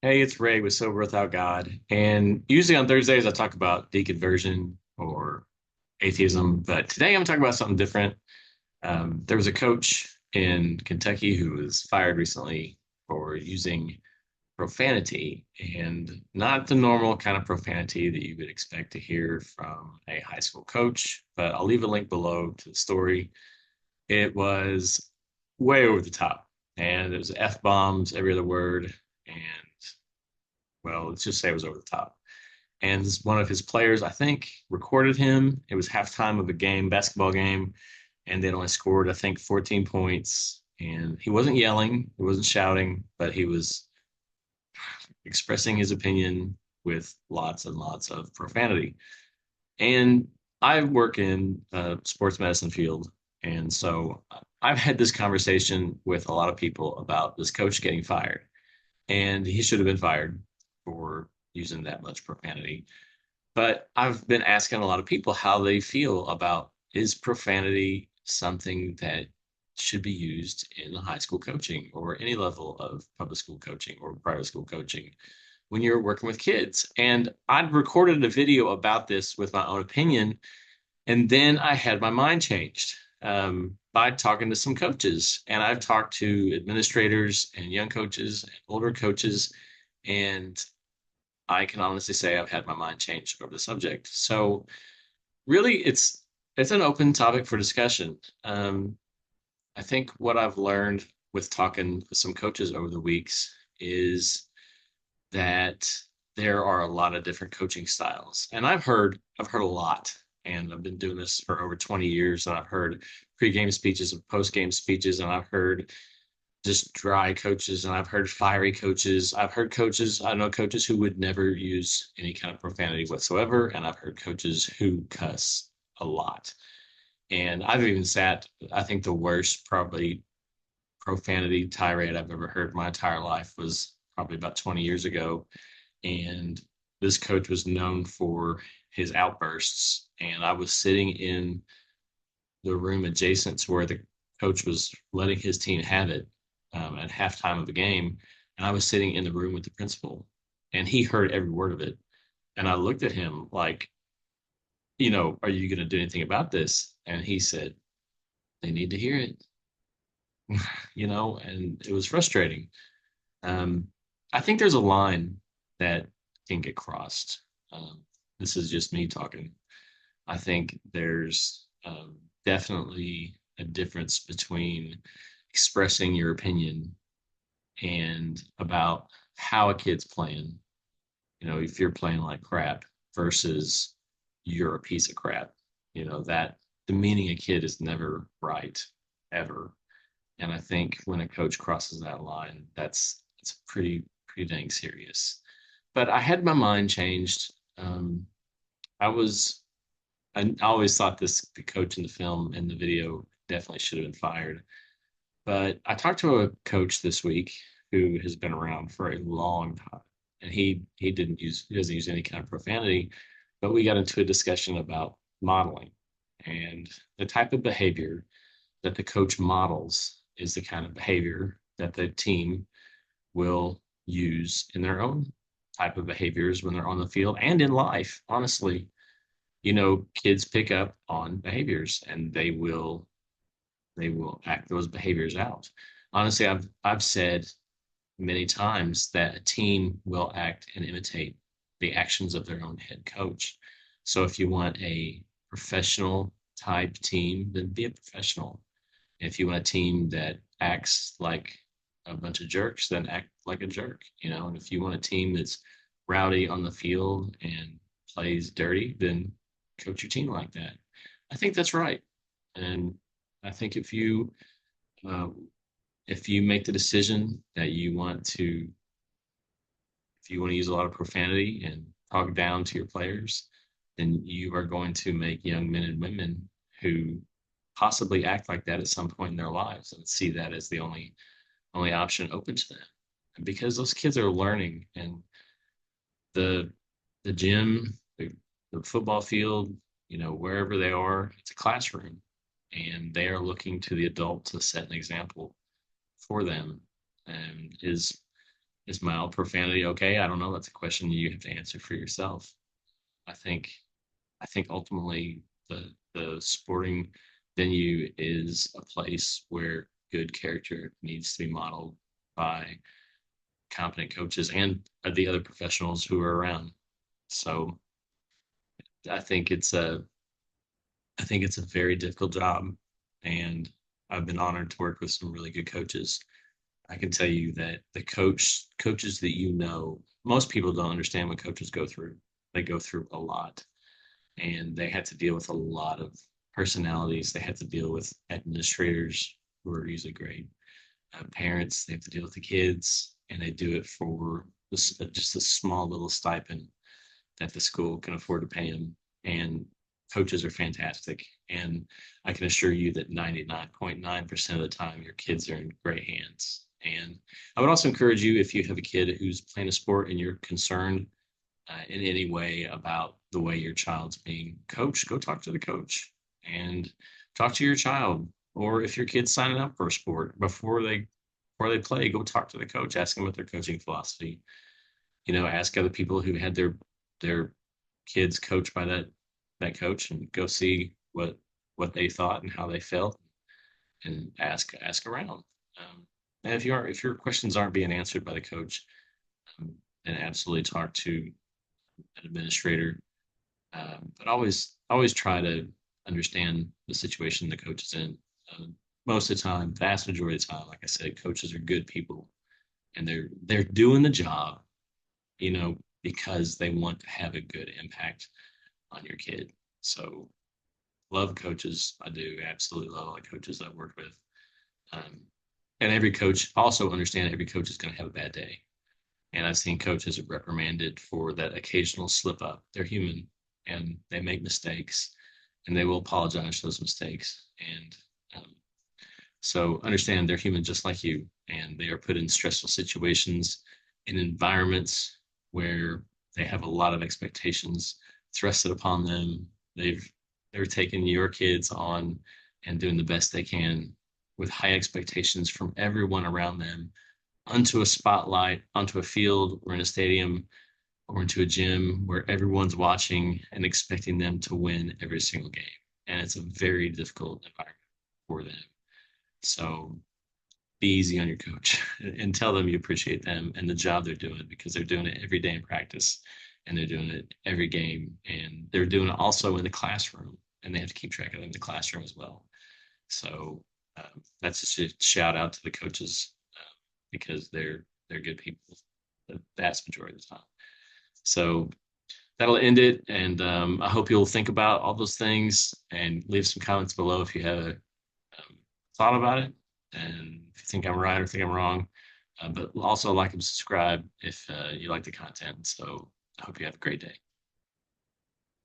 Hey, it's Ray with Sober Without God. And usually on Thursdays, I talk about deconversion or atheism, but today I'm talking about something different. There was a coach in Kentucky who was fired recently for using profanity and not the normal kind of profanity that you would expect to hear from a high school coach. But I'll leave a link below to the story. It was way over the top, and it was F bombs, every other word. And well, let's just say it was over the top. And one of his players, I think, recorded him. It was halftime of a game, basketball game, and they'd only scored, I think, 14 points. And he wasn't yelling, he wasn't shouting, but he was expressing his opinion with lots and lots of profanity. And I work in a sports medicine field. And so I've had this conversation with a lot of people about this coach getting fired. And he should have been fired for using that much profanity. But I've been asking a lot of people how they feel about, is profanity something that should be used in high school coaching or any level of public school coaching or private school coaching when you're working with kids. And I'd recorded a video about this with my own opinion, and then I had my mind changed by talking to some coaches. And I've talked to administrators and young coaches and older coaches, and I can honestly say I've had my mind changed over the subject. So really, it's an open topic for discussion. I think what I've learned with talking with some coaches over the weeks is that there are a lot of different coaching styles, and I've heard a lot, and I've been doing this for over 20 years, and I've heard pre-game speeches and post-game speeches, and I've heard just dry coaches, and I've heard fiery coaches. I've heard coaches, I know coaches who would never use any kind of profanity whatsoever, and I've heard coaches who cuss a lot. And I've even sat, I think the worst probably profanity tirade I've ever heard in my entire life was probably about 20 years ago. And this coach was known for his outbursts. And I was sitting in the room adjacent to where the coach was letting his team have it at halftime of the game. And I was sitting in the room with the principal, and he heard every word of it. And I looked at him like, are you going to do anything about this? And he said, they need to hear it, and it was frustrating. Um, I think there's a line that can get crossed. This is just me talking. I think there's definitely a difference between expressing your opinion and about how a kid's playing. If you're playing like crap versus you're a piece of crap, that demeaning a kid is never right, ever. And I think when a coach crosses that line, it's pretty dang serious. But I had my mind changed. I was I always thought the coach in the film and the video definitely should have been fired. But I talked to a coach this week who has been around for a long time, and he doesn't use any kind of profanity, but we got into a discussion about modeling, and the type of behavior that the coach models is the kind of behavior that the team will use in their own type of behaviors when they're on the field and in life. Honestly, kids pick up on behaviors, and they will act those behaviors out. Honestly, I've said many times that a team will act and imitate the actions of their own head coach. So if you want a professional type team, then be a professional. If you want a team that acts like a bunch of jerks, then act like a jerk, And if you want a team that's rowdy on the field and plays dirty, then coach your team like that. I think that's right. And I think uh, if you make the decision that if you want to use a lot of profanity and talk down to your players, then you are going to make young men and women who possibly act like that at some point in their lives and see that as the only option open to them. And because those kids are learning, and the the gym, the football field, wherever they are, it's a classroom, and they are looking to the adult to set an example for them. And is Is mild profanity okay? I don't know. That's a question you have to answer for yourself. I think I think ultimately the sporting venue is a place where good character needs to be modeled by competent coaches and the other professionals who are around. So I think it's a I think it's a very difficult job, and I've been honored to work with some really good coaches. I can tell you that the coaches that most people don't understand what coaches go through. They go through a lot, and they had to deal with a lot of personalities. They had to deal with administrators who are usually great, parents. They have to deal with the kids, and they do it for just a small little stipend that the school can afford to pay them. And coaches are fantastic. And I can assure you that 99.9% of the time, your kids are in great hands. And I would also encourage you, if you have a kid who's playing a sport and you're concerned in any way about the way your child's being coached, go talk to the coach and talk to your child. Or if your kid's signing up for a sport before they play, go talk to the coach, ask them what their coaching philosophy. Ask other people who had their kids coached by that coach, and go see what they thought and how they felt, and ask around. And if your questions aren't being answered by the coach, then absolutely talk to an administrator. But always try to understand the situation the coach is in. Most of the time, vast majority of the time, like I said, coaches are good people, and they're doing the job, because they want to have a good impact on your kid. So love coaches. I do absolutely love all the coaches I've worked with. Um, and every coach also understand every coach is going to have a bad day. And I've seen coaches reprimanded for that occasional slip up. They're human and they make mistakes, and they will apologize for those mistakes. And so understand they're human just like you, and they are put in stressful situations, in environments where they have a lot of expectations thrusted upon them. They're taking your kids on and doing the best they can with high expectations from everyone around them, onto a spotlight, onto a field or in a stadium or into a gym where everyone's watching and expecting them to win every single game. And it's a very difficult environment for them. So be easy on your coach and tell them you appreciate them and the job they're doing, because they're doing it every day in practice, and they're doing it every game, and they're doing it also in the classroom, and they have to keep track of them in the classroom as well. So that's just a shout out to the coaches, because they're good people the vast majority of the time. So that'll end it, and I hope you'll think about all those things and leave some comments below if you have thought about it, and if you think I'm right or think I'm wrong. But also like and subscribe if you like the content. So I hope you have a great day.